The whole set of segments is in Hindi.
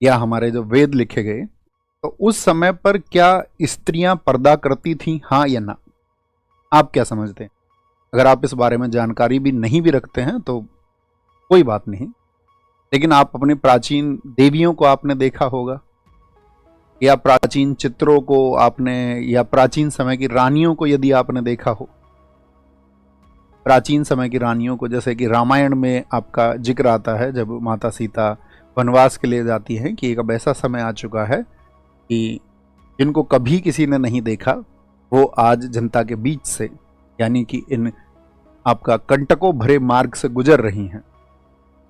या हमारे जो वेद लिखे गए, तो उस समय पर क्या स्त्रियां पर्दा करती थी, हाँ या ना? आप क्या समझते हैं? अगर आप इस बारे में जानकारी भी नहीं भी रखते हैं तो कोई बात नहीं, लेकिन आप अपने प्राचीन देवियों को आपने देखा होगा, या प्राचीन चित्रों को आपने, या प्राचीन समय की रानियों को यदि आपने देखा हो, प्राचीन समय की रानियों को, जैसे कि रामायण में आपका जिक्र आता है जब माता सीता वनवास के लिए जाती हैं, कि एक अब ऐसा समय आ चुका है कि जिनको कभी किसी ने नहीं देखा वो आज जनता के बीच से, यानी कि इन आपका कंटकों भरे मार्ग से गुजर रही हैं।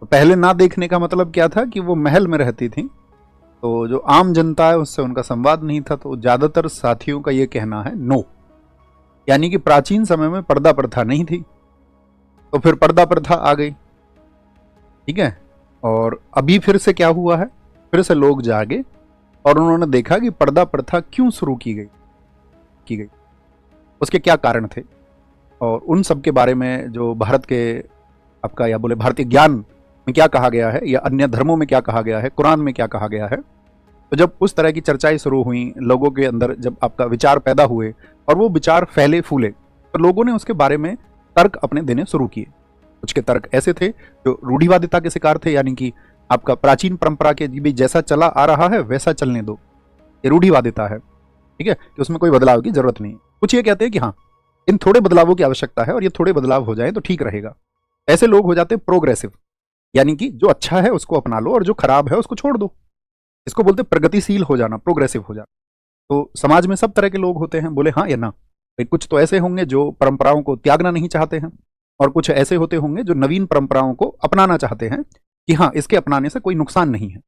तो पहले ना देखने का मतलब क्या था कि वो महल में रहती थी, तो जो आम जनता है उससे उनका संवाद नहीं था। तो ज़्यादातर साथियों का ये कहना है नो, यानी कि प्राचीन समय में पर्दा प्रथा नहीं थी, तो फिर पर्दा प्रथा आ गई, ठीक है। और अभी फिर से क्या हुआ है, फिर से लोग जागे और उन्होंने देखा कि पर्दा प्रथा क्यों शुरू की गई, उसके क्या कारण थे, और उन सब के बारे में जो भारत के आपका या बोले भारतीय ज्ञान में क्या कहा गया है, या अन्य धर्मों में क्या कहा गया है, कुरान में क्या कहा गया है। तो जब उस तरह की चर्चाएं शुरू हुई, लोगों के अंदर जब आपका विचार पैदा हुए और वो विचार फैले फूले, तो लोगों ने उसके बारे में तर्क अपने देने शुरू किए। कुछ के तर्क ऐसे थे जो रूढ़िवादिता के शिकार थे, यानी कि आपका प्राचीन परंपरा के भी जैसा चला आ रहा है वैसा चलने दो, ये रूढ़िवादिता है, ठीक है, कि उसमें कोई बदलाव की जरूरत नहीं है। कुछ ये कहते हैं कि हाँ, इन थोड़े बदलावों की आवश्यकता है और ये थोड़े बदलाव हो जाए तो ठीक रहेगा। ऐसे लोग हो जाते हैं प्रोग्रेसिव, यानी कि जो अच्छा है उसको अपना लो और जो खराब है उसको छोड़ दो। इसको बोलते हैं प्रगतिशील हो जाना, प्रोग्रेसिव हो जाना। तो समाज में सब तरह के लोग होते हैं, बोले हाँ या ना। भाई कुछ तो ऐसे होंगे जो परंपराओं को त्यागना नहीं चाहते हैं, और कुछ ऐसे होते होंगे जो नवीन परंपराओं को अपनाना चाहते हैं कि हाँ, इसके अपनाने से कोई नुकसान नहीं है।